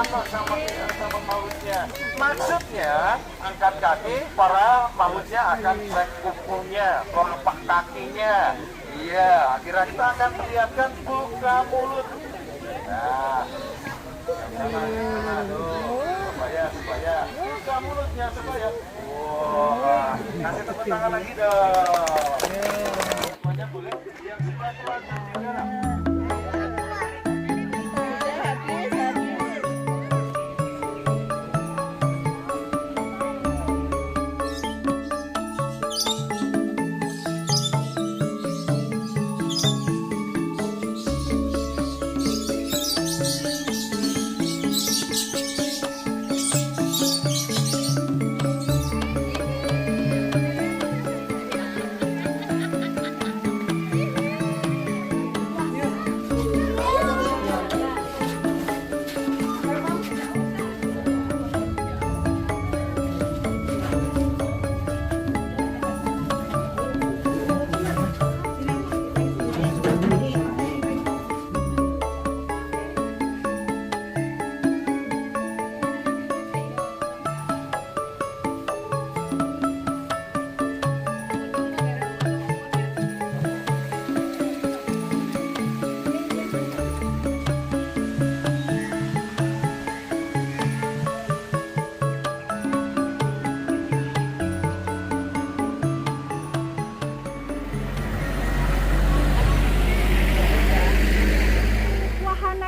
sama mautnya. Maksudnya angkat kaki, para mautnya akan cek kukunya, telapak kakinya. Iya, akhirnya kita akan perlihatkan buka mulut. Nah, supaya buka mulutnya supaya. Wah, kasih tepuk tangan lagi dong. Semuanya boleh. Yang sebelah keluarga juga.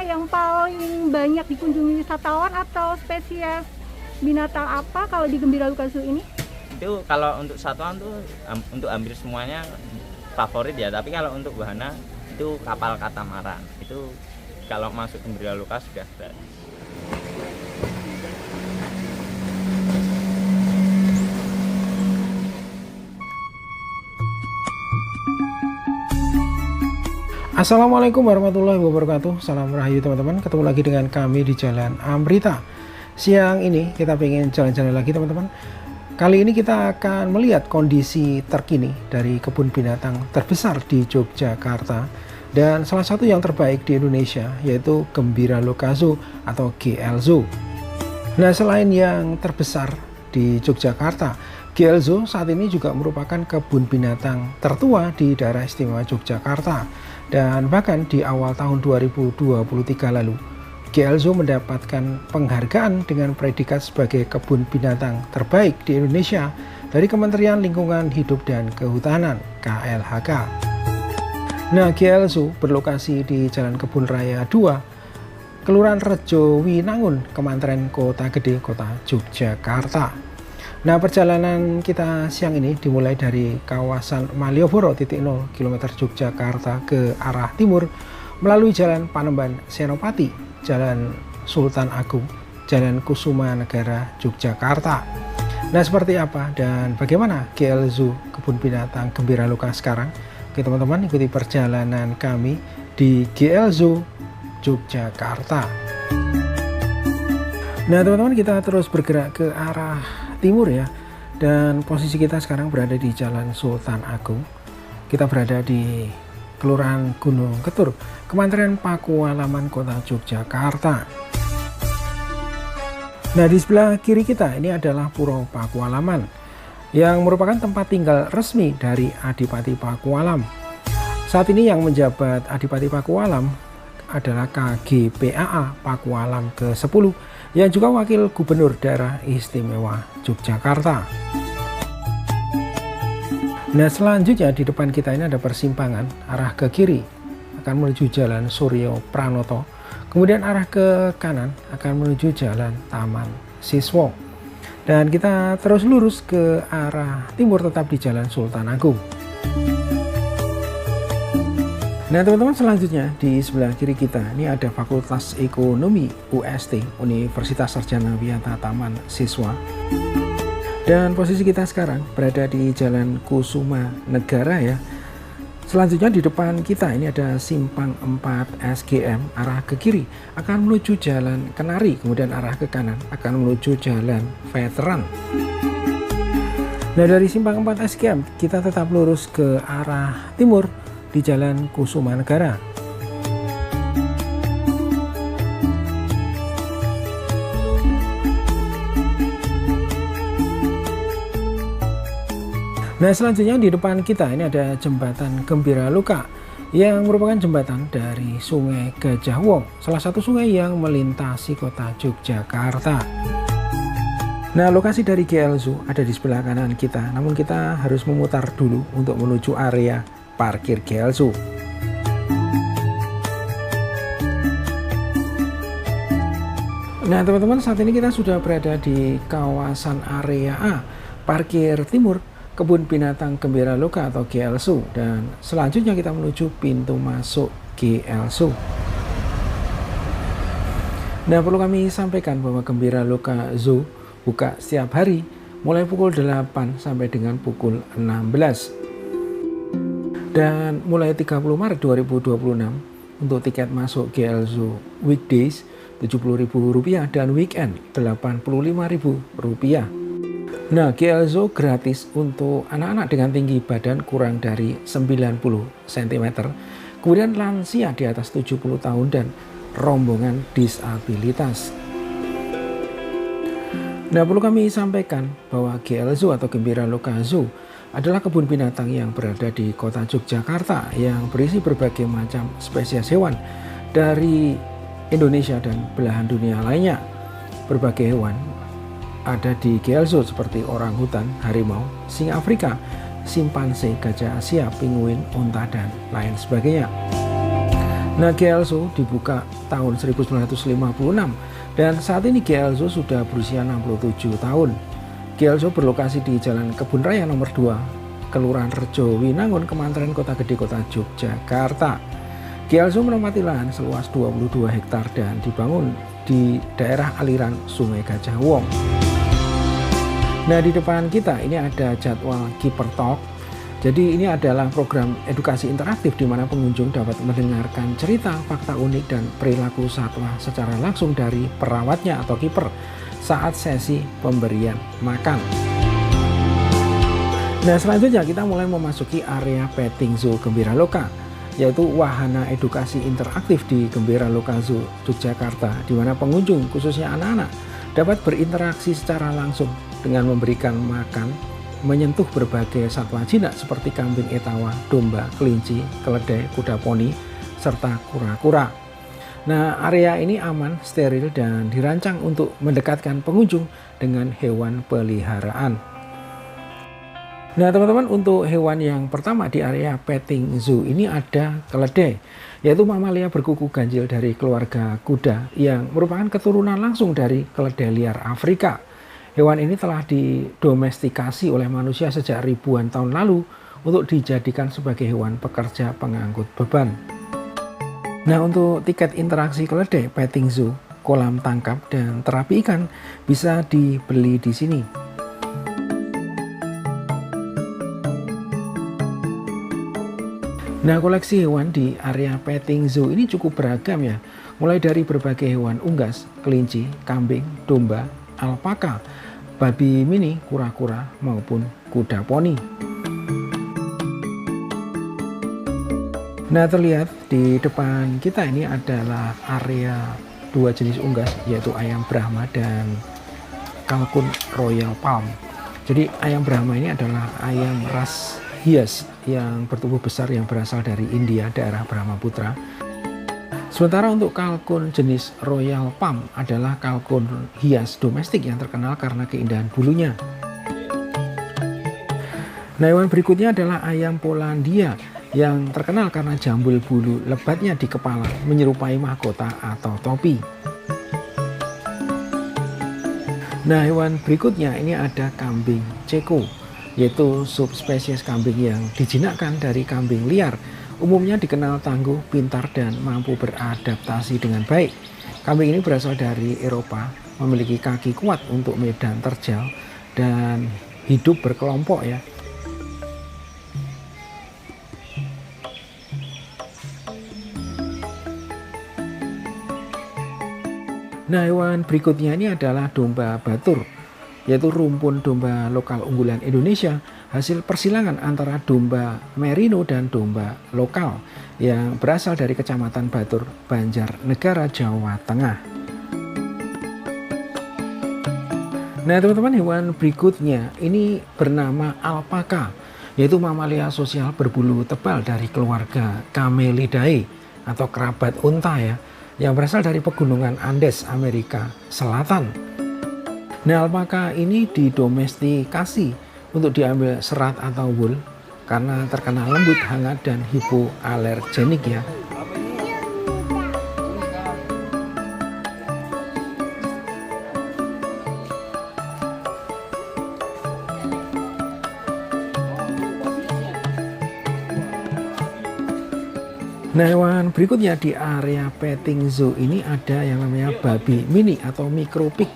Yang paling banyak dikunjungi wisatawan atau spesies binatang apa kalau di Gembira Luka Zoo ini? Itu kalau untuk satwa tuh untuk hampir semuanya favorit ya, tapi kalau untuk wahana itu kapal katamaran itu kalau masuk Gembira Luka sudah ada. Assalamualaikum warahmatullahi wabarakatuh. Salam rahayu teman-teman. Ketemu lagi dengan kami di Jalan Amrita. Siang ini kita pengen jalan-jalan lagi teman-teman. Kali ini kita akan melihat kondisi terkini dari kebun binatang terbesar di Yogyakarta dan salah satu yang terbaik di Indonesia, yaitu Gembira Luka Zoo atau GL Zoo. Nah, selain yang terbesar di Yogyakarta, GL Zoo saat ini juga merupakan kebun binatang tertua di daerah istimewa Yogyakarta. Dan bahkan di awal tahun 2023 lalu, GL Zoo mendapatkan penghargaan dengan predikat sebagai kebun binatang terbaik di Indonesia dari Kementerian Lingkungan Hidup dan Kehutanan (KLHK). Nah, GL Zoo berlokasi di Jalan Kebun Raya 2, Kelurahan Rejo Winangun, Kemanten Kota Gede, Kota Yogyakarta. Nah, perjalanan kita siang ini dimulai dari kawasan Malioboro titik 0 km Yogyakarta ke arah timur melalui Jalan Panembahan Senopati, Jalan Sultan Agung, Jalan Kusuma Negara Yogyakarta. Nah, seperti apa dan bagaimana GL Zoo Kebun Binatang Gembira Luka sekarang? Oke teman-teman, ikuti perjalanan kami di GL Zoo Yogyakarta. Nah teman-teman, kita terus bergerak ke arah timur ya, dan posisi kita sekarang berada di Jalan Sultan Agung. Kita berada di Kelurahan Gunung Ketur, Kemanten Pakualaman, Kota Yogyakarta. Nah, di sebelah kiri kita ini adalah Puro Pakualaman yang merupakan tempat tinggal resmi dari Adipati Pakualam. Saat ini yang menjabat Adipati Pakualam adalah KGPAA Pakualam ke-10 yang juga Wakil Gubernur Daerah Istimewa Yogyakarta. Nah, selanjutnya di depan kita ini ada persimpangan arah ke kiri akan menuju Jalan Suryo Pranoto, kemudian arah ke kanan akan menuju Jalan Taman Siswo, dan kita terus lurus ke arah timur tetap di Jalan Sultan Agung. Nah teman-teman, selanjutnya di sebelah kiri kita ini ada Fakultas Ekonomi UST, Universitas Sarjana Wiyata Taman Siswa. Dan posisi kita sekarang berada di Jalan Kusuma Negara ya. Selanjutnya di depan kita ini ada Simpang 4 SGM arah ke kiri akan menuju Jalan Kenari, kemudian arah ke kanan akan menuju Jalan Veteran. Nah, dari Simpang 4 SGM kita tetap lurus ke arah timur di Jalan Kusuma Negara. Nah, selanjutnya di depan kita ini ada jembatan Gembira Loka yang merupakan jembatan dari Sungai Gajah Wong, salah satu sungai yang melintasi kota Yogyakarta. Nah, lokasi dari GL Zoo ada di sebelah kanan kita, namun kita harus memutar dulu untuk menuju area parkir GL Zoo. Nah, teman-teman, saat ini kita sudah berada di kawasan area A, parkir timur Kebun Binatang Gembira Loka atau GL Zoo, dan selanjutnya kita menuju pintu masuk GL Zoo. Nah, perlu kami sampaikan bahwa Gembira Loka Zoo buka setiap hari mulai pukul 8 sampai dengan pukul 16. Dan mulai 30 Maret 2026 untuk tiket masuk GL Zoo weekdays Rp70.000 dan weekend Rp85.000. Nah, GL Zoo gratis untuk anak-anak dengan tinggi badan kurang dari 90 cm, kemudian lansia di atas 70 tahun dan rombongan disabilitas. Nah, perlu kami sampaikan bahwa GL Zoo atau Gembira Loka Zoo adalah kebun binatang yang berada di kota Yogyakarta yang berisi berbagai macam spesies hewan dari Indonesia dan belahan dunia lainnya. Berbagai hewan ada di GL Zoo seperti orangutan, harimau, singa Afrika, simpanse, gajah Asia, penguin, unta, dan lain sebagainya. Nah, GL Zoo dibuka tahun 1956 dan saat ini GL Zoo sudah berusia 67 tahun. GL Zoo berlokasi di Jalan Kebun Raya nomor 2, Kelurahan Rejo Winangun, Kemanteran Kota Gede, Kota Yogyakarta. GL Zoo menempati lahan seluas 22 hektar dan dibangun di daerah aliran Sungai Gajah Wong. Nah, di depan kita ini ada jadwal Keeper Talk. Jadi ini adalah program edukasi interaktif di mana pengunjung dapat mendengarkan cerita, fakta unik, dan perilaku satwa secara langsung dari perawatnya atau kiper saat sesi pemberian makan. Nah, selanjutnya kita mulai memasuki area petting zoo Gembira Loka, yaitu wahana edukasi interaktif di Gembira Loka Zoo Yogyakarta, di mana pengunjung khususnya anak-anak dapat berinteraksi secara langsung dengan memberikan makan, menyentuh berbagai satwa jinak seperti kambing etawa, domba, kelinci, keledai, kuda poni, serta kura-kura. Nah, area ini aman, steril, dan dirancang untuk mendekatkan pengunjung dengan hewan peliharaan. Nah, teman-teman, untuk hewan yang pertama di area petting zoo ini ada keledai, yaitu mamalia berkuku ganjil dari keluarga kuda yang merupakan keturunan langsung dari keledai liar Afrika. Hewan ini telah didomestikasi oleh manusia sejak ribuan tahun lalu untuk dijadikan sebagai hewan pekerja pengangkut beban. Nah, untuk tiket interaksi keledai, petting zoo, kolam tangkap, dan terapi ikan bisa dibeli di sini. Nah, koleksi hewan di area petting zoo ini cukup beragam ya, mulai dari berbagai hewan unggas, kelinci, kambing, domba, alpaka, babi mini, kura-kura, maupun kuda poni. Nah, terlihat di depan kita ini adalah area dua jenis unggas, yaitu ayam Brahma dan kalkun Royal Palm. Jadi ayam Brahma ini adalah ayam ras hias yang bertubuh besar yang berasal dari India, daerah Brahmaputra. Sementara untuk kalkun jenis Royal Palm adalah kalkun hias domestik yang terkenal karena keindahan bulunya. Nah, hewan berikutnya adalah ayam Polandia yang terkenal karena jambul bulu lebatnya di kepala menyerupai mahkota atau topi. Nah, hewan berikutnya ini ada kambing Ceko, yaitu subspesies kambing yang dijinakkan dari kambing liar. Umumnya dikenal tangguh, pintar, dan mampu beradaptasi dengan baik. Kambing ini berasal dari Eropa, memiliki kaki kuat untuk medan terjal, dan hidup berkelompok ya. Nah, hewan berikutnya ini adalah domba batur, yaitu rumpun domba lokal unggulan Indonesia, hasil persilangan antara domba merino dan domba lokal yang berasal dari Kecamatan Batur, Banjarnegara, Jawa Tengah. Nah, teman-teman, hewan berikutnya ini bernama alpaka, yaitu mamalia sosial berbulu tebal dari keluarga Camelidae atau kerabat unta ya, yang berasal dari pegunungan Andes Amerika Selatan. Nah, alpaka ini didomestikasi untuk diambil serat atau wool karena terkenal lembut, hangat, dan hipoalergenik ya. Nah, hewan berikutnya di area petting zoo ini ada yang namanya babi mini atau micro pig,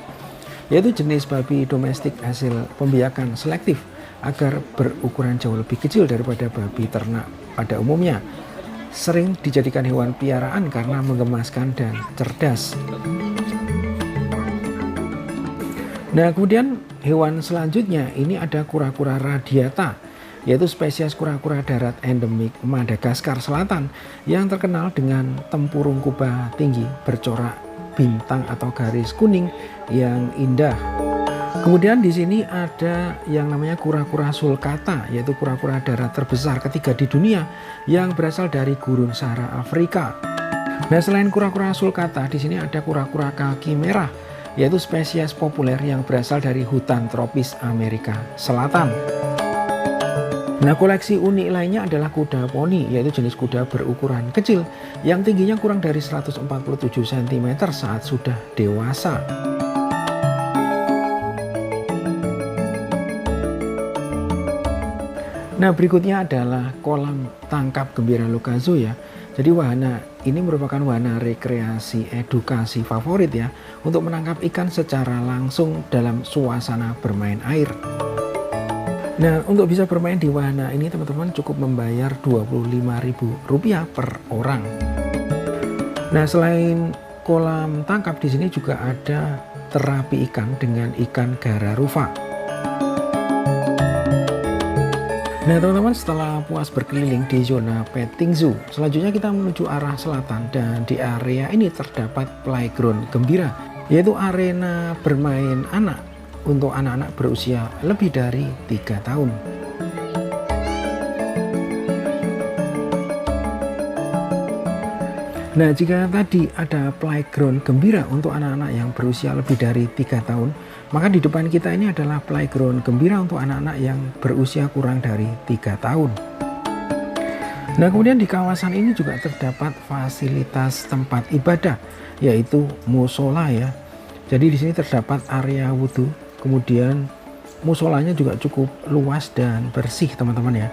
yaitu jenis babi domestik hasil pembiakan selektif agar berukuran jauh lebih kecil daripada babi ternak pada umumnya. Sering dijadikan hewan piaraan karena menggemaskan dan cerdas. Nah, kemudian hewan selanjutnya ini ada kura-kura radiata, yaitu spesies kura-kura darat endemik Madagaskar Selatan yang terkenal dengan tempurung kubah tinggi bercorak bintang atau garis kuning yang indah. Kemudian di sini ada yang namanya kura-kura sulcata, yaitu kura-kura darat terbesar ketiga di dunia yang berasal dari gurun Sahara Afrika. Nah, selain kura-kura sulcata, di sini ada kura-kura kaki merah, yaitu spesies populer yang berasal dari hutan tropis Amerika Selatan. Nah, koleksi unik lainnya adalah kuda poni, yaitu jenis kuda berukuran kecil yang tingginya kurang dari 147 cm saat sudah dewasa. Nah, berikutnya adalah kolam tangkap gembira Lokazo ya. Jadi wahana ini merupakan wahana rekreasi edukasi favorit ya, untuk menangkap ikan secara langsung dalam suasana bermain air. Nah, untuk bisa bermain di wahana ini teman-teman cukup membayar Rp25.000 per orang. Nah, selain kolam tangkap di sini juga ada terapi ikan dengan ikan gararufa. Nah, teman-teman, setelah puas berkeliling di zona petting zoo, selanjutnya kita menuju arah selatan dan di area ini terdapat playground gembira, yaitu arena bermain anak untuk anak-anak berusia lebih dari 3 tahun. Nah, jika tadi ada playground gembira untuk anak-anak yang berusia lebih dari 3 tahun, maka di depan kita ini adalah playground gembira untuk anak-anak yang berusia kurang dari 3 tahun. Nah, kemudian di kawasan ini juga terdapat fasilitas tempat ibadah, yaitu musola ya. Jadi di sini terdapat area wudhu, kemudian musolanya juga cukup luas dan bersih teman-teman ya.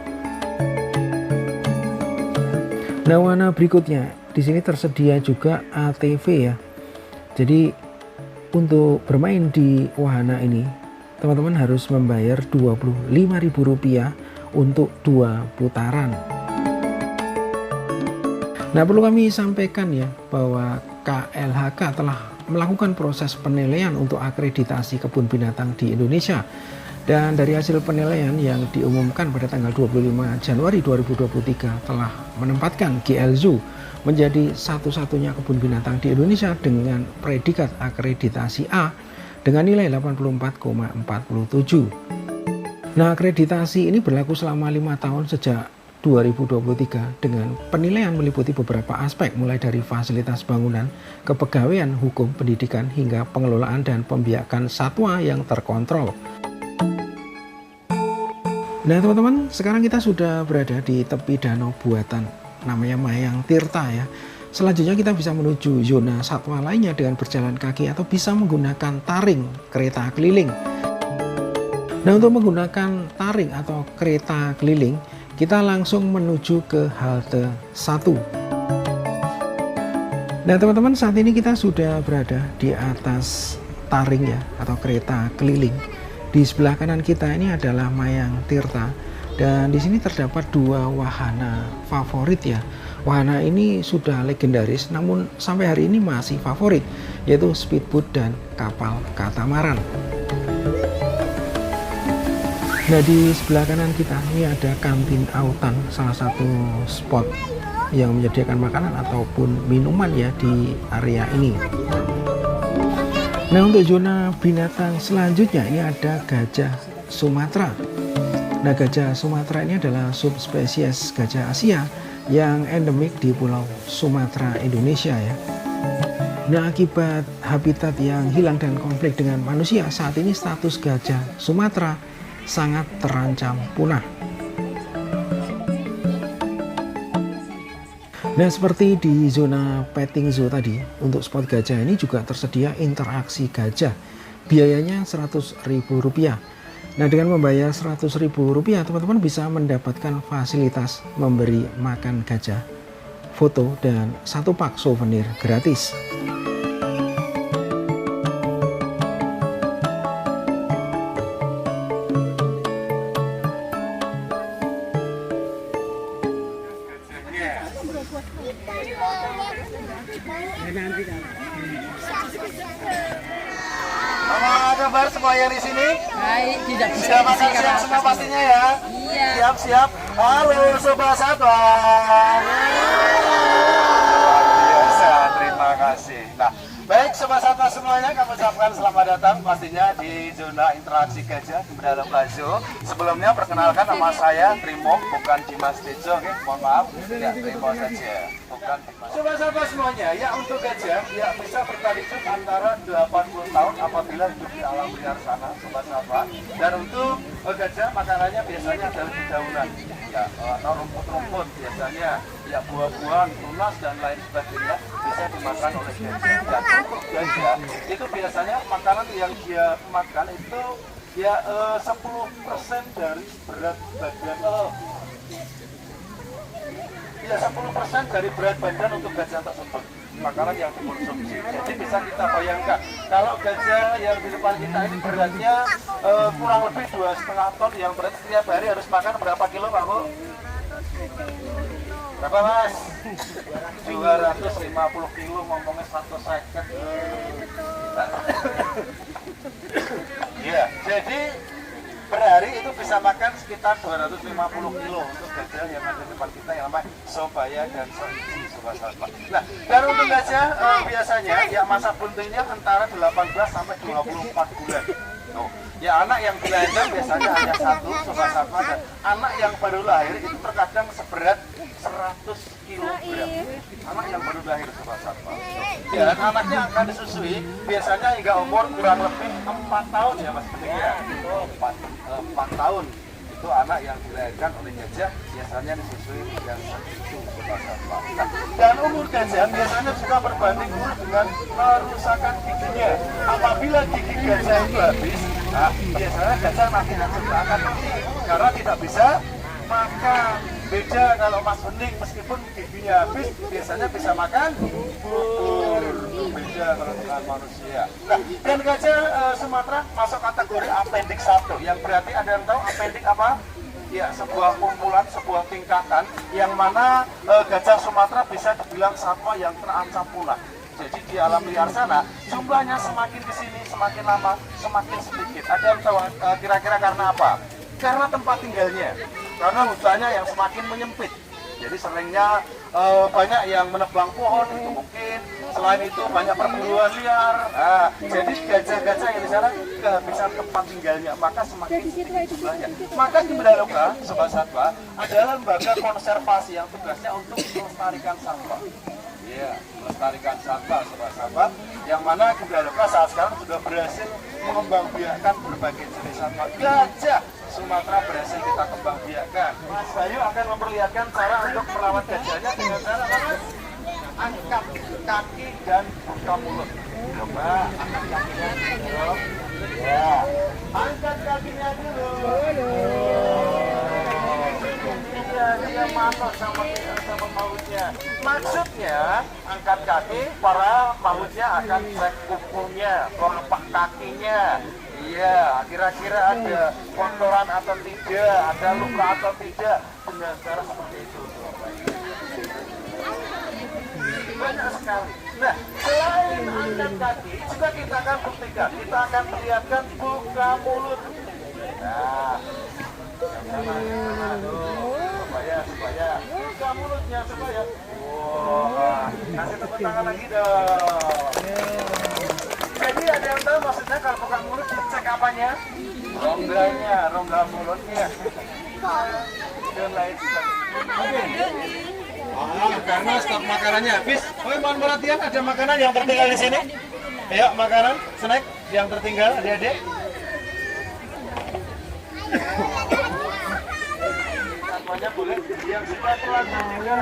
Nah, wahana berikutnya di sini tersedia juga ATV ya. Jadi untuk bermain di wahana ini teman-teman harus membayar Rp25.000 untuk 2 putaran. Nah, perlu kami sampaikan ya bahwa KLHK telah melakukan proses penilaian untuk akreditasi kebun binatang di Indonesia, dan dari hasil penilaian yang diumumkan pada tanggal 25 Januari 2023 telah menempatkan GL Zoo menjadi satu-satunya kebun binatang di Indonesia dengan predikat akreditasi A dengan nilai 84,47. Nah, akreditasi ini berlaku selama 5 tahun sejak 2023 dengan penilaian meliputi beberapa aspek mulai dari fasilitas bangunan, kepegawaian, hukum, pendidikan, hingga pengelolaan dan pembiakan satwa yang terkontrol. Nah, teman-teman, sekarang kita sudah berada di tepi danau buatan namanya Mayang Tirta ya. Selanjutnya kita bisa menuju zona satwa lainnya dengan berjalan kaki atau bisa menggunakan taring kereta keliling. Nah, untuk menggunakan taring atau kereta keliling, kita langsung menuju ke halte 1. Nah, teman-teman, saat ini kita sudah berada di atas taring ya atau kereta keliling. Di sebelah kanan kita ini adalah Mayang Tirta, dan di sini terdapat 2 wahana favorit ya. Wahana ini sudah legendaris namun sampai hari ini masih favorit, yaitu speedboat dan kapal katamaran. Nah, di sebelah kanan kita ini ada kantin autan, salah satu spot yang menyediakan makanan ataupun minuman ya di area ini. Nah, untuk zona binatang selanjutnya ini ada gajah Sumatera. Nah, gajah Sumatera ini adalah subspesies gajah Asia yang endemik di Pulau Sumatera, Indonesia ya. Nah, akibat habitat yang hilang dan konflik dengan manusia, saat ini status gajah Sumatera sangat terancam punah. Nah, seperti di zona petting zoo tadi, untuk spot gajah ini juga tersedia interaksi gajah. Biayanya Rp100.000. Nah, dengan membayar Rp100.000, teman-teman bisa mendapatkan fasilitas memberi makan gajah, foto, dan 1 pak souvenir gratis. Apa kabar semua yang di sini? Baik, tidak bisa Sudah makan siang semua pastinya ya? Iya. Siap-siap. Halo Sobat Satwa. Luar biasa, terima kasih. Nah, baik Sobat Satwa semuanya, kami ucapkan selamat datang pastinya di zona interaksi gajah di Bendala Zoo. Sebelumnya perkenalkan nama saya Trimo, bukan Dimas Tejo, oke? Mohon maaf, ya Trimo saja. Bukan Dimas. Sobat Satwa semuanya, ya untuk gajah ya bisa bertahan hidup antara 80 tahun apabila hidup di alam liar sana, Sobat Satwa. Dan untuk gajah makanannya biasanya adalah dedaunan, ya atau rumput-rumput biasanya, ya buah-buahan, tunas dan lain sebagainya bisa dimakan oleh gajah. Dan untuk gajah itu biasanya makanan yang dia makan itu ya 10% dari berat badan. Ya 10% dari berat badan untuk gajah tersebut makanan yang dikonsumsi. Jadi bisa kita bayangkan kalau gajah yang di depan kita ini beratnya kurang lebih 2,5 ton, yang berarti setiap hari harus makan berapa kilo Pak Bu? Berapa Mas? 250 kilo, ngomongnya 150. Ya, jadi per hari itu bisa makan sekitar 250 kilo untuk gajah yang ada di depan kita yang namanya Sobaya dan Soichi, Sobat Satwa. Nah, dan untuk gajah biasanya ya masa buntingnya antara 18 sampai 24 bulan. Tuh. Ya anak yang dilahirkan biasanya hanya 1, Sobat Satwa, dan anak yang baru lahir itu terkadang seberat 100 kg. Anak yang baru lahir, Sobat Satwa. Ya, dan anaknya akan disusui biasanya hingga umur kurang lebih 4 tahun ya Mas Bening ya. 4 tahun itu anak yang dilahirkan oleh gajah biasanya disusui yang segitu, Sobat Satwa. Nah, dan umur gajah biasanya juga berbanding lurus dengan kerusakan giginya. Apabila gigi gajah itu habis, nah, biasanya gajah makin akan mati karena tidak bisa makan. Beda kalau Mas Bening, meskipun giginya habis biasanya bisa makan bubur. Beda kalau dengan manusia. Nah, dan gajah Sumatera masuk kategori appendix 1, yang berarti ada yang tahu appendix apa? Ya, sebuah kumpulan, sebuah tingkatan yang mana gajah Sumatera bisa dibilang satwa yang terancam punah. Jadi di alam liar sana jumlahnya semakin di sini semakin lama semakin sedikit. Ada yang tahu kira-kira karena apa? Karena tempat tinggalnya, karena hutannya yang semakin menyempit. Jadi seringnya banyak yang menebang pohon itu mungkin. Selain itu banyak perburuan liar. Nah, jadi gajah-gajah yang di sana kehabisan tempat tinggalnya, maka semakin sedikit jumlahnya. Maka di Bendala Sobat Satwa adalah lembaga konservasi yang tugasnya untuk melestarikan satwa. Iya, melestarikan satwa, Sobat Satwa, yang mana di Bendala saat sekarang sudah berhasil mengembangbiakkan berbagai jenis satwa. Gajah Sumatera berhasil kita kembangbiakkan. Mas Bayu akan memperlihatkan cara untuk merawat gajahnya dengan cara angkat kaki dan buka mulut. Coba angkat kakinya dulu. Ya, angkat kakinya dulu. Dia masuk sama mautnya. Maksudnya angkat kaki, para mautnya akan cek kukunya, kelopak kakinya. Iya, kira-kira ada kotoran atau tidak, ada luka atau tidak, dengan cara seperti itu. Banyak sekali. Nah, selain angkat kaki, juga kita akan buktikan, kita akan perlihatkan buka mulut. Nah, supaya buka mulutnya supaya. Wah, kasih tepuk tangan lagi dong. Jadi ada yang tahu maksudnya kalau buka mulut dicek apanya? Rongganya, rongga mulutnya. dan lain sebagainya. Karena stok makanannya habis. Mohon perhatian, ada makanan yang tertinggal di sini. Ayo, makanan, snack yang tertinggal, adik-adik. Semuanya boleh. Yang suka telanjang juga.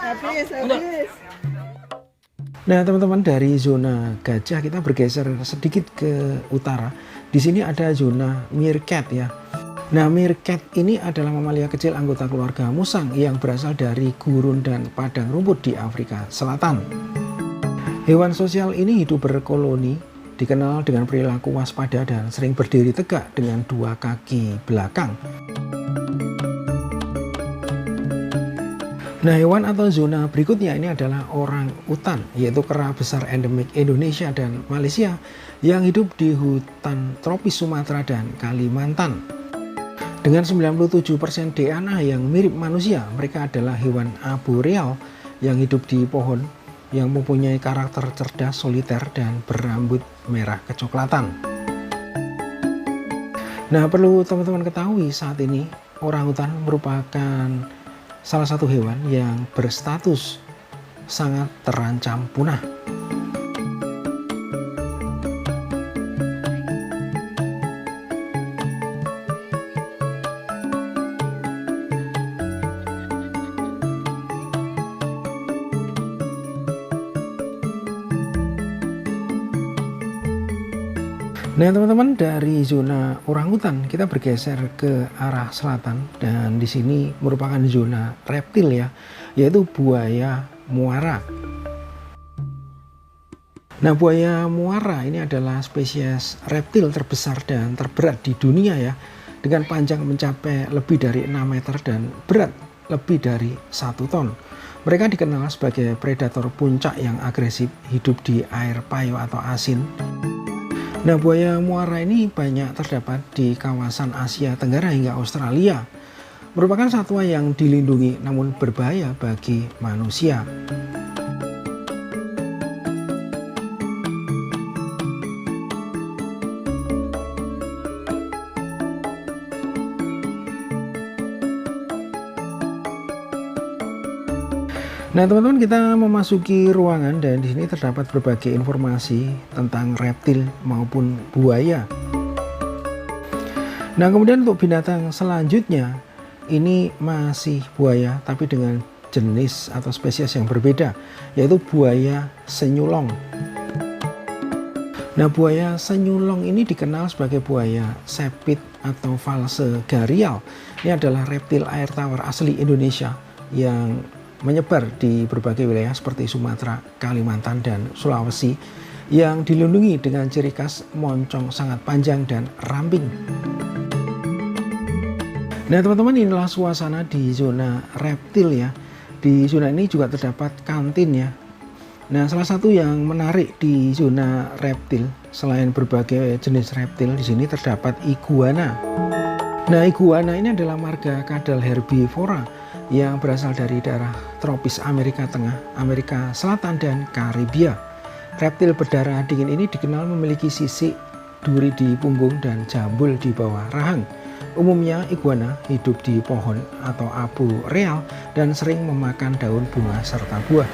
Habis. Nah, teman-teman, dari zona gajah kita bergeser sedikit ke utara. Di sini ada zona meerkat ya. Nah, meerkat ini adalah mamalia kecil anggota keluarga musang yang berasal dari gurun dan padang rumput di Afrika Selatan. Hewan sosial ini hidup berkoloni, dikenal dengan perilaku waspada dan sering berdiri tegak dengan dua kaki belakang. Nah, hewan atau zona berikutnya ini adalah orang utan, yaitu kera besar endemik Indonesia dan Malaysia yang hidup di hutan tropis Sumatera dan Kalimantan. Dengan 97% DNA yang mirip manusia, mereka adalah hewan arboreal yang hidup di pohon, yang mempunyai karakter cerdas, soliter, dan berambut merah kecoklatan. Nah, perlu teman-teman ketahui saat ini orangutan merupakan salah satu hewan yang berstatus sangat terancam punah. Nah, teman-teman, dari zona orangutan kita bergeser ke arah selatan dan di sini merupakan zona reptil ya, yaitu buaya muara. Nah, buaya muara ini adalah spesies reptil terbesar dan terberat di dunia ya, dengan panjang mencapai lebih dari 6 meter dan berat lebih dari 1 ton. Mereka dikenal sebagai predator puncak yang agresif, hidup di air payo atau asin. Nah, buaya muara ini banyak terdapat di kawasan Asia Tenggara hingga Australia. Merupakan satwa yang dilindungi namun berbahaya bagi manusia. Nah, teman-teman, kita memasuki ruangan dan di sini terdapat berbagai informasi tentang reptil maupun buaya. Nah, kemudian untuk binatang selanjutnya ini masih buaya tapi dengan jenis atau spesies yang berbeda, yaitu buaya senyulong. Nah, buaya senyulong ini dikenal sebagai buaya sepit atau false gharial. Ini adalah reptil air tawar asli Indonesia yang menyebar di berbagai wilayah seperti Sumatera, Kalimantan, dan Sulawesi yang dilindungi dengan ciri khas moncong sangat panjang dan ramping. Nah, teman-teman, inilah suasana di zona reptil ya. Di zona ini juga terdapat kantin ya. Nah, salah satu yang menarik di zona reptil selain berbagai jenis reptil, di sini terdapat iguana. Nah, iguana ini adalah marga kadal herbivora yang berasal dari daerah tropis Amerika Tengah, Amerika Selatan, dan Karibia. Reptil berdarah dingin ini dikenal memiliki sisik, duri di punggung, dan jambul di bawah rahang. Umumnya iguana hidup di pohon atau arboreal dan sering memakan daun, bunga, serta buah.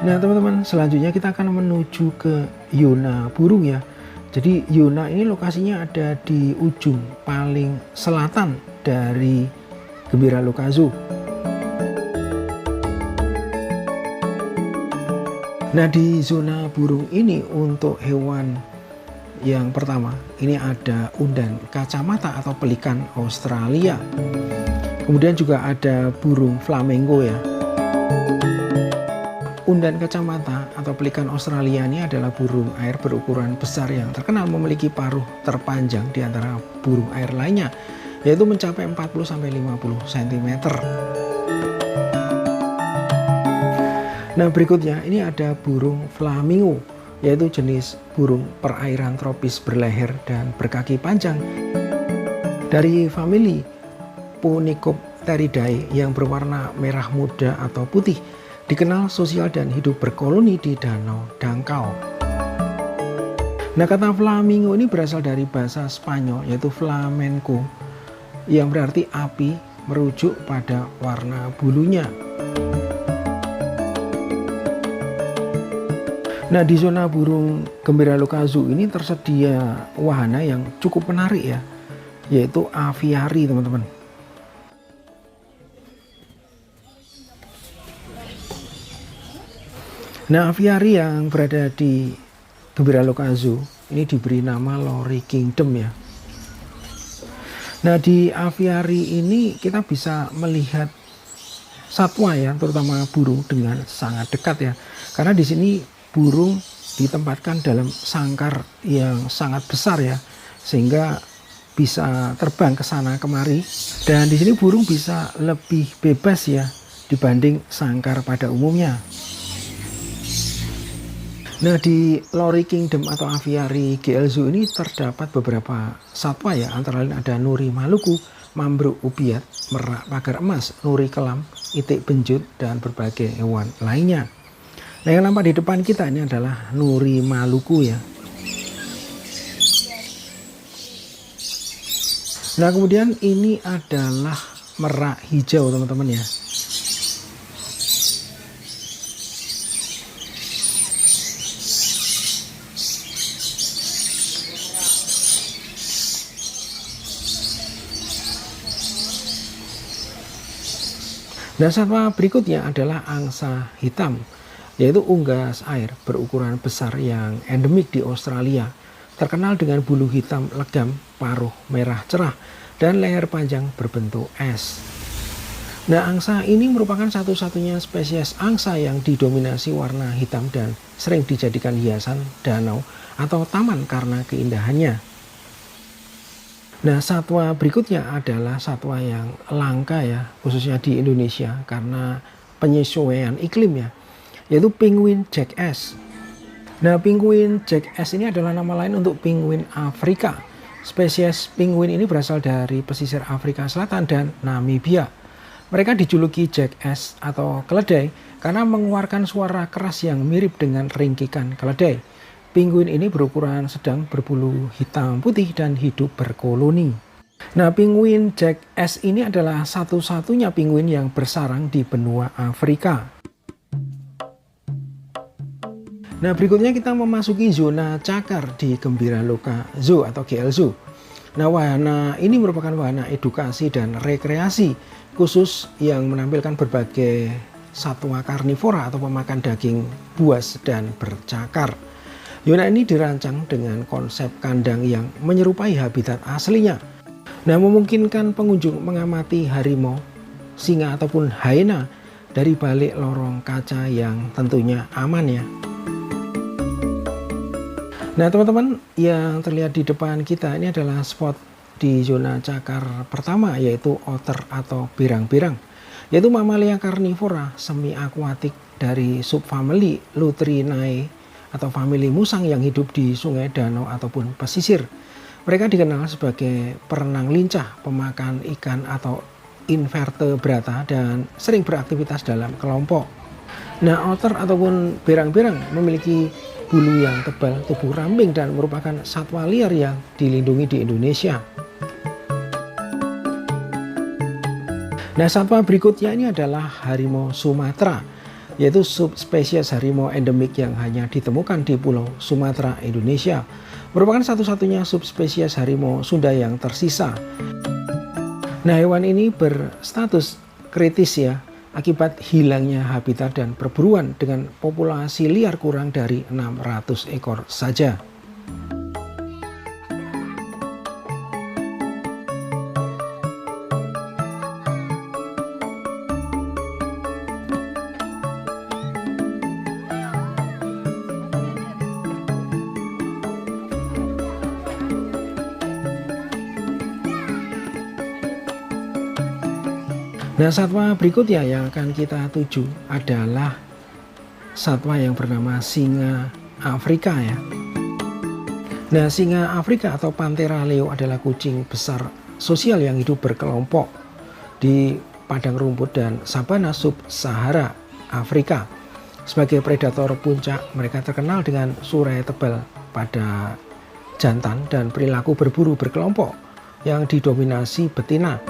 Nah, teman-teman, selanjutnya kita akan menuju ke Yuna burung ya. Jadi Yuna ini lokasinya ada di ujung paling selatan dari Gembira Loka Zoo. Nah, di zona burung ini untuk hewan yang pertama ini ada undan kacamata atau pelikan Australia. Kemudian juga ada burung flamingo ya. Undan kacamata atau pelikan Australia ini adalah burung air berukuran besar yang terkenal memiliki paruh terpanjang di antara burung air lainnya, yaitu mencapai 40-50 cm. Nah, berikutnya ini ada burung flamingo, yaitu jenis burung perairan tropis berleher dan berkaki panjang dari famili Phoenicopteridae Teridae yang berwarna merah muda atau putih, dikenal sosial dan hidup berkoloni di Danau Dangkal. Nah, kata flamingo ini berasal dari bahasa Spanyol yaitu flamenco yang berarti api, merujuk pada warna bulunya. Nah, di zona burung Gembiraloka Zoo ini tersedia wahana yang cukup menarik ya, yaitu aviari, teman-teman. Nah, aviari yang berada di Gembiraloka Zoo ini diberi nama Lori Kingdom ya. Nah, di aviari ini kita bisa melihat satwa ya, terutama burung dengan sangat dekat ya. Karena di sini burung ditempatkan dalam sangkar yang sangat besar ya, sehingga bisa terbang ke sana kemari, dan di sini burung bisa lebih bebas ya dibanding sangkar pada umumnya. Nah, di Lori Kingdom atau aviari GL Zoo ini terdapat beberapa satwa ya, antara lain ada nuri Maluku, mambruk ubiat, merak pagar emas, nuri kelam, itik benjut, dan berbagai hewan lainnya. Nah, yang nampak di depan kita ini adalah nuri Maluku ya. Nah, kemudian ini adalah merak hijau, teman-teman ya. Nah, satwa berikutnya adalah angsa hitam, yaitu unggas air berukuran besar yang endemik di Australia, terkenal dengan bulu hitam legam, paruh merah cerah, dan leher panjang berbentuk es. Nah, angsa ini merupakan satu-satunya spesies angsa yang didominasi warna hitam dan sering dijadikan hiasan danau atau taman karena keindahannya. Nah, satwa berikutnya adalah satwa yang langka ya, khususnya di Indonesia karena penyesuaian iklim ya, yaitu penguin jackass. Nah, penguin jackass ini adalah nama lain untuk penguin Afrika. Spesies penguin ini berasal dari pesisir Afrika Selatan dan Namibia. Mereka dijuluki jackass atau keledai karena mengeluarkan suara keras yang mirip dengan ringkikan keledai. Penguin ini berukuran sedang, berbulu hitam putih, dan hidup berkoloni. Nah, penguin jackass ini adalah satu-satunya penguin yang bersarang di benua Afrika. Nah, berikutnya kita memasuki zona cakar di Gembiraloka Zoo atau GL Zoo. Nah, wahana ini merupakan wahana edukasi dan rekreasi khusus yang menampilkan berbagai satwa karnivora atau pemakan daging buas dan bercakar. Zona ini dirancang dengan konsep kandang yang menyerupai habitat aslinya. Nah, memungkinkan pengunjung mengamati harimau, singa ataupun hyena dari balik lorong kaca yang tentunya aman ya. Nah, teman-teman, yang terlihat di depan kita ini adalah spot di zona cakar pertama, yaitu otter atau birang-birang, yaitu mamalia karnivora semi akuatik dari subfamili Lutrinae atau famili musang yang hidup di sungai, danau ataupun pesisir. Mereka dikenal sebagai perenang lincah, pemakan ikan atau invertebrata, dan sering beraktivitas dalam kelompok. Nah, otter ataupun birang-birang memiliki bulu yang tebal, tubuh ramping, dan merupakan satwa liar yang dilindungi di Indonesia. Nah, satwa berikutnya ini adalah harimau Sumatera, yaitu subspesies harimau endemik yang hanya ditemukan di Pulau Sumatera, Indonesia. Merupakan satu-satunya subspesies harimau Sunda yang tersisa. Nah, hewan ini berstatus kritis ya, akibat hilangnya habitat dan perburuan dengan populasi liar kurang dari 600 ekor saja. Nah, satwa berikutnya yang akan kita tuju adalah satwa yang bernama singa Afrika ya. Nah, singa Afrika atau Panthera leo adalah kucing besar sosial yang hidup berkelompok. Di padang rumput dan sabana sub-Sahara Afrika. Sebagai predator puncak, mereka terkenal dengan surai tebal pada jantan dan perilaku berburu berkelompok yang didominasi betina.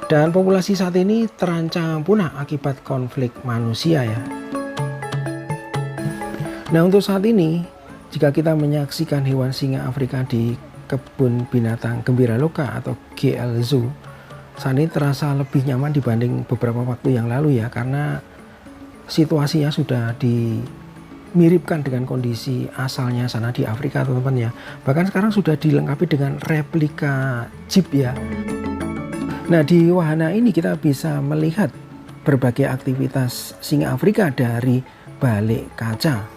Dan populasi saat ini terancam punah akibat konflik manusia ya. Nah, untuk saat ini jika kita menyaksikan hewan singa Afrika di kebun binatang Gembiraloka atau GL Zoo, saat ini terasa lebih nyaman dibanding beberapa waktu yang lalu ya, karena situasinya sudah dimiripkan dengan kondisi asalnya sana di Afrika teman-teman ya. Bahkan sekarang sudah dilengkapi dengan replika jeep ya. Nah, di wahana ini kita bisa melihat berbagai aktivitas singa Afrika dari balik kaca.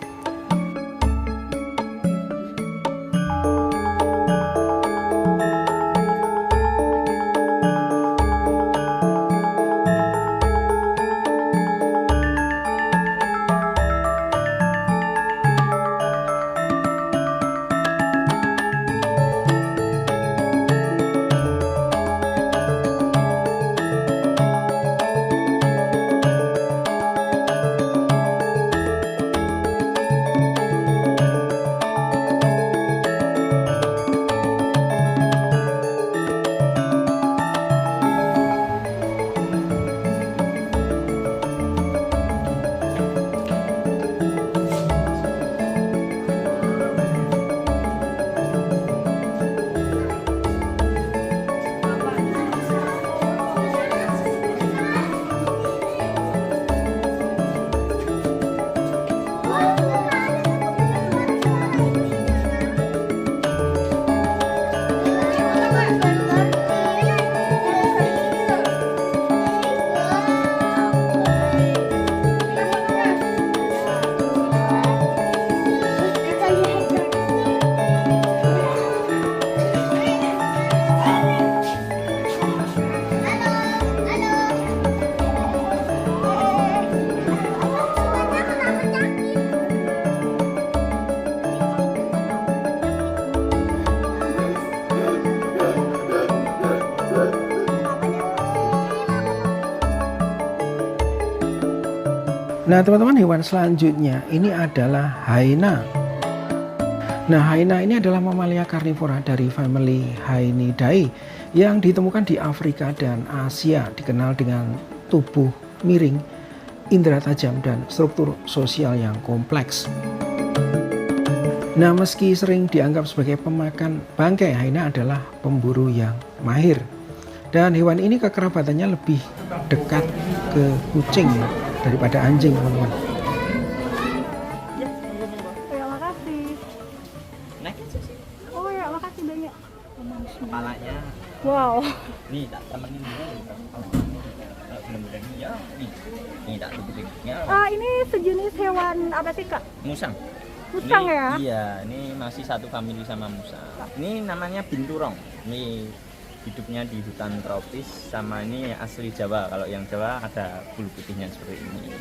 Nah teman-teman, hewan selanjutnya ini adalah hyena. Nah, hyena ini adalah mamalia karnivora dari famili Hyaenidae yang ditemukan di Afrika dan Asia, dikenal dengan tubuh miring, indera tajam, dan struktur sosial yang kompleks. Nah, meski sering dianggap sebagai pemakan bangkai, hyena adalah pemburu yang mahir. Dan hewan ini kekerabatannya lebih dekat ke kucing daripada anjing, teman-teman. Ya, makasih. Oh ya, makasih banyak. Kepalanya. Wow. Nih, tak temenin dulu. Belum-belum ya. Nih tak tutup. Ini sejenis hewan apa sih, Kak? Musang. Musang Ini, ya? Iya, ini masih satu famili sama musang. Ini namanya binturong. Ini hidupnya di hutan tropis, sama ini asli Jawa. Kalau yang Jawa ada bulu putihnya seperti ini.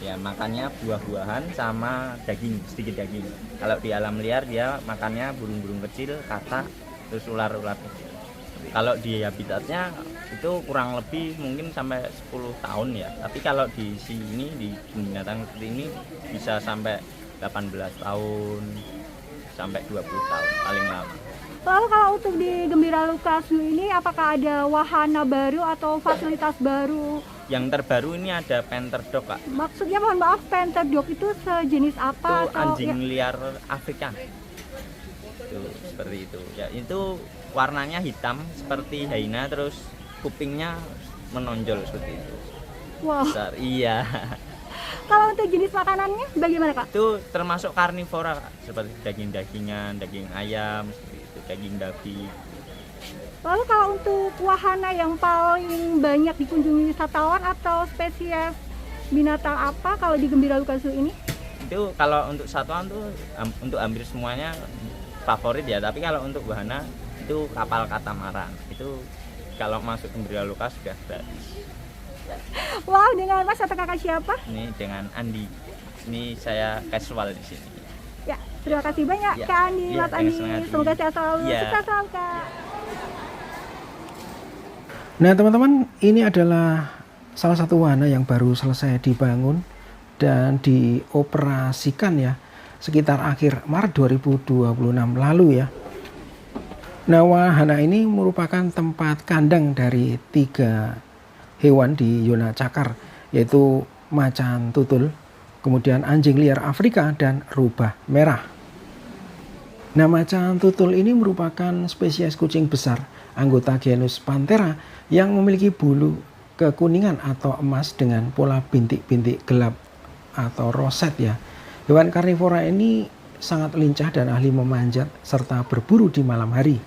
Ya, makannya buah-buahan sama daging, sedikit daging. Kalau di alam liar dia makannya burung-burung kecil, katak, terus ular-ular kecil. Kalau di habitatnya itu kurang lebih mungkin sampai 10 tahun ya. Tapi kalau di sini di binatang seperti ini bisa sampai 18 tahun sampai 20 tahun paling lama. Lalu kalau untuk di Gembiraloka Zoo ini apakah ada wahana baru atau fasilitas baru? Yang terbaru ini ada Panther Dog, Kak. Maksudnya mohon maaf, Panther Dog itu sejenis apa? Itu atau anjing liar Afrika. Itu seperti itu. Ya, itu warnanya hitam seperti hyena, terus kupingnya menonjol seperti itu. Wow. Besar. Iya. Kalau untuk jenis makanannya bagaimana, Kak? Itu termasuk karnivora, Kak. Seperti daging-dagingan, daging ayam, seperti itu, daging babi. Lalu kalau untuk wahana yang paling banyak dikunjungi wisatawan atau spesies binatang apa kalau di Gembiraloka Zoo ini? Itu kalau untuk satwa tuh untuk hampir semuanya favorit ya, tapi kalau untuk wahana itu kapal katamaran. Itu kalau masuk Gembiraloka sudah gratis. Wow, dengan Mas atau Kakak siapa? Ini dengan Andi. Ini saya casual di sini. Ya, terima kasih banyak Ya, Kak Andi, ya, Mas Andi. dengan senang hati. Semoga sehat selalu. Ya. Sukses selalu, Kak. Nah teman-teman, ini adalah salah satu wahana yang baru selesai dibangun dan dioperasikan ya sekitar akhir Maret 2026 lalu ya. Nah wahana ini merupakan tempat kandang dari 3 hewan di zona cakar, yaitu macan tutul, kemudian anjing liar Afrika, dan rubah merah. Nah macan tutul ini merupakan spesies kucing besar anggota genus Panthera yang memiliki bulu kekuningan atau emas dengan pola bintik-bintik gelap atau roset ya. Hewan karnivora ini sangat lincah dan ahli memanjat serta berburu di malam hari.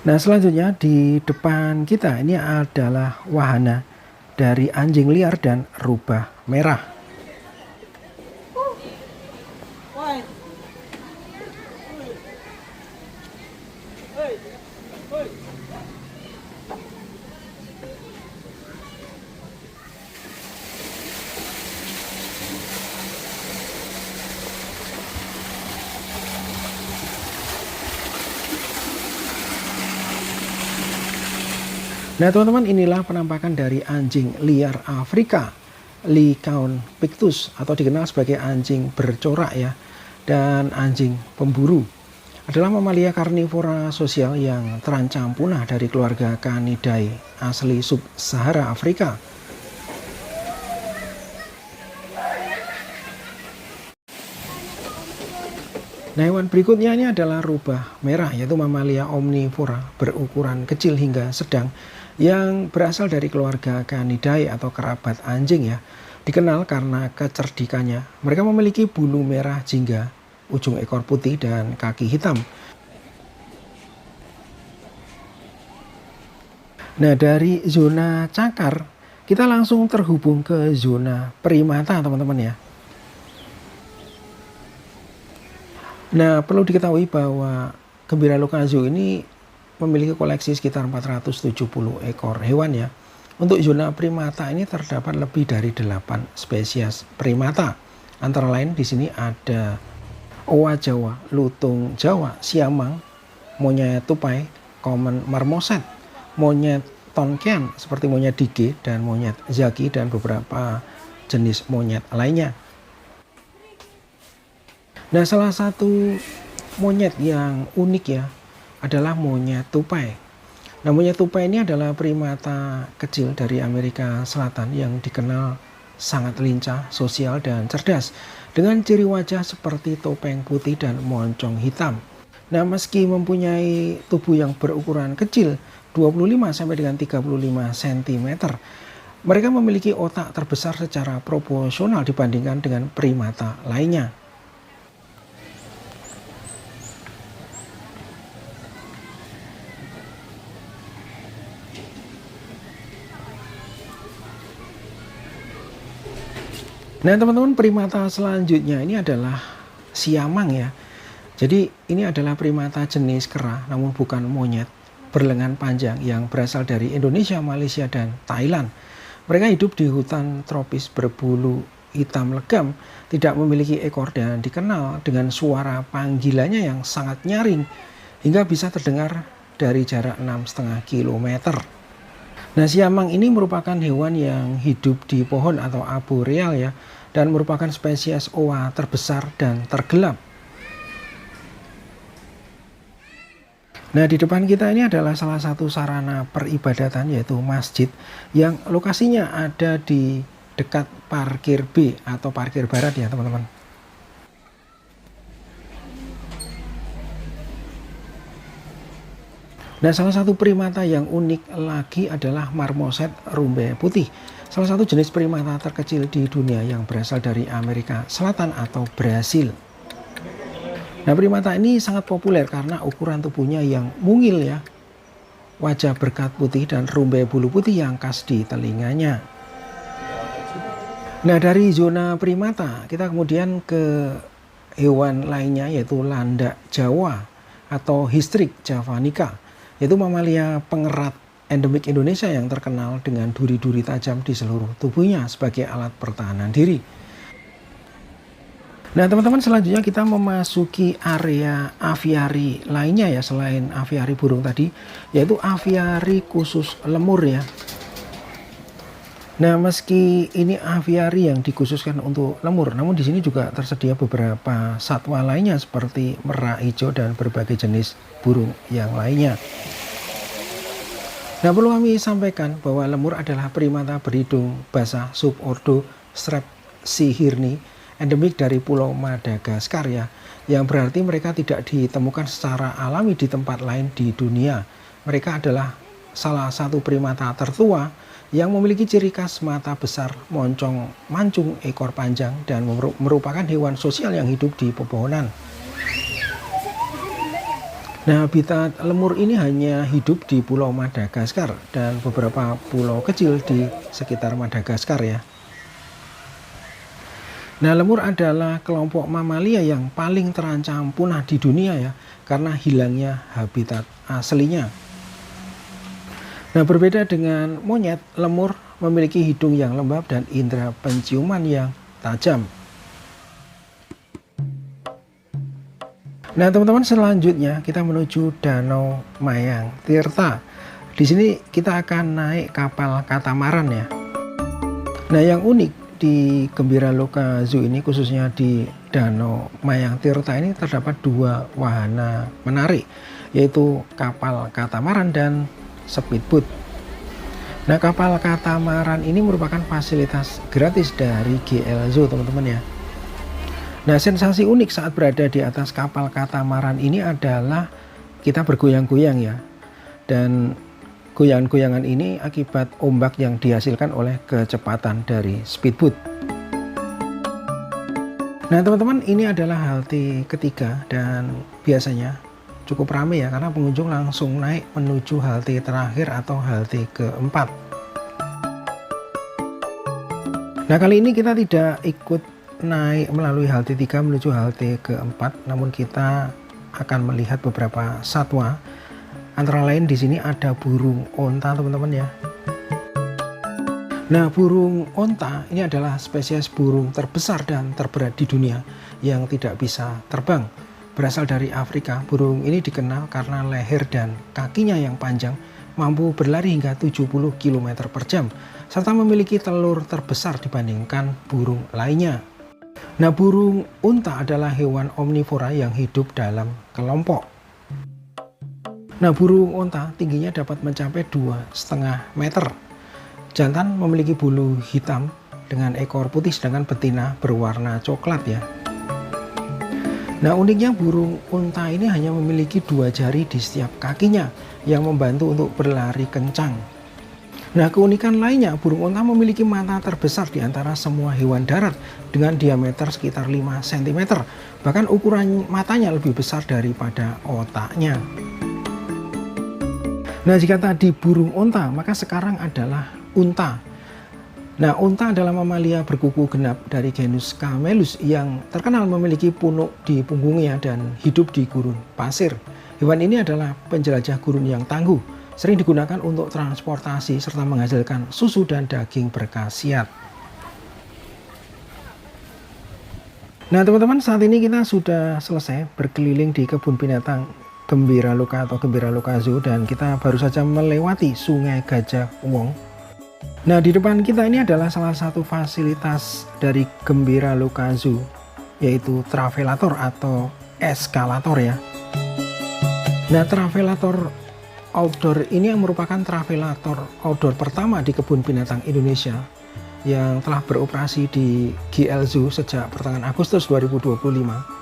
Nah selanjutnya di depan kita ini adalah wahana dari anjing liar dan rubah merah. Nah teman-teman, inilah penampakan dari anjing liar Afrika, Lycaon pictus, atau dikenal sebagai anjing bercorak ya, dan anjing pemburu. Adalah mamalia karnivora sosial yang terancam punah dari keluarga Canidae asli sub-Sahara Afrika. Nah hewan berikutnya ini adalah rubah merah, yaitu mamalia omnivora berukuran kecil hingga sedang yang berasal dari keluarga Canidae atau kerabat anjing ya. Dikenal karena kecerdikannya. Mereka memiliki bulu merah jingga, ujung ekor putih, dan kaki hitam. Nah dari zona cakar kita langsung terhubung ke zona primata teman-teman ya. Nah perlu diketahui bahwa Gembira Loka Zoo ini memiliki koleksi sekitar 470 ekor hewan ya. Untuk zona primata ini terdapat lebih dari 8 spesies primata. Antara lain di sini ada owa Jawa, lutung Jawa, siamang, monyet tupai, common marmoset, monyet tonkean seperti monyet dige dan monyet zaki, dan beberapa jenis monyet lainnya. Nah salah satu monyet yang unik ya adalah monyet tupai. Nah monyet tupai ini adalah primata kecil dari Amerika Selatan yang dikenal sangat lincah, sosial, dan cerdas dengan ciri wajah seperti topeng putih dan moncong hitam. Nah meski mempunyai tubuh yang berukuran kecil 25 sampai dengan 35 cm, mereka memiliki otak terbesar secara proporsional dibandingkan dengan primata lainnya. Nah teman-teman, primata selanjutnya ini adalah siamang ya. Jadi ini adalah primata jenis kera namun bukan monyet, berlengan panjang yang berasal dari Indonesia, Malaysia, dan Thailand. Mereka hidup di hutan tropis berbulu hitam legam, tidak memiliki ekor, dan dikenal dengan suara panggilannya yang sangat nyaring hingga bisa terdengar dari jarak 6,5 km. Nah siamang ini merupakan hewan yang hidup di pohon atau arboreal ya, dan merupakan spesies owa terbesar dan tergelap. Nah di depan kita ini adalah salah satu sarana peribadatan, yaitu masjid yang lokasinya ada di dekat parkir B atau parkir barat ya teman-teman. Nah salah satu primata yang unik lagi adalah marmoset rumbe putih, salah satu jenis primata terkecil di dunia yang berasal dari Amerika Selatan atau Brasil. Nah primata ini sangat populer karena ukuran tubuhnya yang mungil ya, wajah berkat putih, dan rumbe bulu putih yang khas di telinganya. Nah dari zona primata kita kemudian ke hewan lainnya, yaitu landak Jawa atau Hystrix javanica, yaitu mamalia pengerat endemik Indonesia yang terkenal dengan duri-duri tajam di seluruh tubuhnya sebagai alat pertahanan diri. Nah teman-teman, selanjutnya kita memasuki area aviari lainnya ya, selain aviari burung tadi, yaitu aviari khusus lemur ya. Nah meski ini aviari yang dikhususkan untuk lemur, namun di sini juga tersedia beberapa satwa lainnya seperti merak hijau dan berbagai jenis burung yang lainnya. Nah perlu kami sampaikan bahwa lemur adalah primata berhidung basah subordo Strepsirrhini endemik dari Pulau Madagaskar ya, yang berarti mereka tidak ditemukan secara alami di tempat lain di dunia. Mereka adalah salah satu primata tertua yang memiliki ciri khas mata besar, moncong mancung, ekor panjang, dan merupakan hewan sosial yang hidup di pepohonan. Nah, habitat lemur ini hanya hidup di Pulau Madagaskar dan beberapa pulau kecil di sekitar Madagaskar ya. Nah, lemur adalah kelompok mamalia yang paling terancam punah di dunia ya, karena hilangnya habitat aslinya. Nah, berbeda dengan monyet, lemur memiliki hidung yang lembab dan indera penciuman yang tajam. Nah, teman-teman, selanjutnya kita menuju Danau Mayang Tirta. Di sini kita akan naik kapal katamaran ya. Nah, yang unik di Gembiraloka Zoo ini, khususnya di Danau Mayang Tirta ini, terdapat dua wahana menarik, yaitu kapal katamaran dan speedboat. Nah, kapal katamaran ini merupakan fasilitas gratis dari GL Zoo teman-teman ya. Nah, sensasi unik saat berada di atas kapal katamaran ini adalah kita bergoyang-goyang ya, dan goyangan-goyangan ini akibat ombak yang dihasilkan oleh kecepatan dari speedboat. Nah teman-teman, ini adalah halte ketiga dan biasanya cukup ramai ya, karena pengunjung langsung naik menuju halte terakhir atau halte keempat. Nah kali ini kita tidak ikut naik melalui halte 3 menuju halte keempat, namun kita akan melihat beberapa satwa. Antara lain di sini ada burung onta teman-teman ya. Nah, burung onta ini adalah spesies burung terbesar dan terberat di dunia yang tidak bisa terbang. Berasal dari Afrika, burung ini dikenal karena leher dan kakinya yang panjang, mampu berlari hingga 70 km per jam, serta memiliki telur terbesar dibandingkan burung lainnya. Nah, burung onta adalah hewan omnivora yang hidup dalam kelompok. Nah, burung onta tingginya dapat mencapai 2,5 meter. Jantan memiliki bulu hitam dengan ekor putih, sedangkan betina berwarna coklat ya. Nah, uniknya burung onta ini hanya memiliki 2 jari di setiap kakinya yang membantu untuk berlari kencang. Nah, keunikan lainnya, burung onta memiliki mata terbesar di antara semua hewan darat dengan diameter sekitar 5 cm. Bahkan ukuran matanya lebih besar daripada otaknya. Nah, jika tadi burung onta, maka sekarang adalah unta. Nah, unta adalah mamalia berkuku genap dari genus Camelus yang terkenal memiliki punuk di punggungnya dan hidup di gurun pasir. Hewan ini adalah penjelajah gurun yang tangguh, sering digunakan untuk transportasi serta menghasilkan susu dan daging berkhasiat. Nah, teman-teman, saat ini kita sudah selesai berkeliling di kebun binatang Gembiraloka atau Gembiraloka Zoo, dan kita baru saja melewati Sungai Gajah Wong. Nah, di depan kita ini adalah salah satu fasilitas dari Gembiraloka Zoo, yaitu travelator atau eskalator ya. Nah, travelator outdoor ini yang merupakan travelator outdoor pertama di kebun binatang Indonesia yang telah beroperasi di GL Zoo sejak pertengahan Agustus 2025.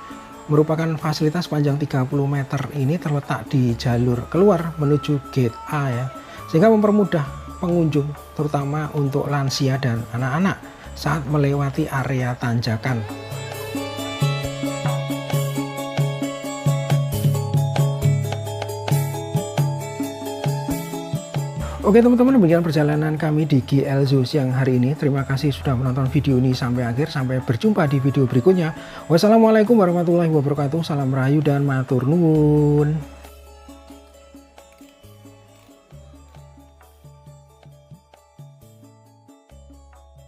Merupakan fasilitas panjang 30 meter ini terletak di jalur keluar menuju gate A ya, sehingga mempermudah pengunjung terutama untuk lansia dan anak-anak saat melewati area tanjakan. Oke teman-teman, demikian perjalanan kami di GL Zoo siang hari ini. Terima kasih sudah menonton video ini sampai akhir. Sampai berjumpa di video berikutnya. Wassalamualaikum warahmatullahi wabarakatuh. Salam rahayu dan matur nuwun.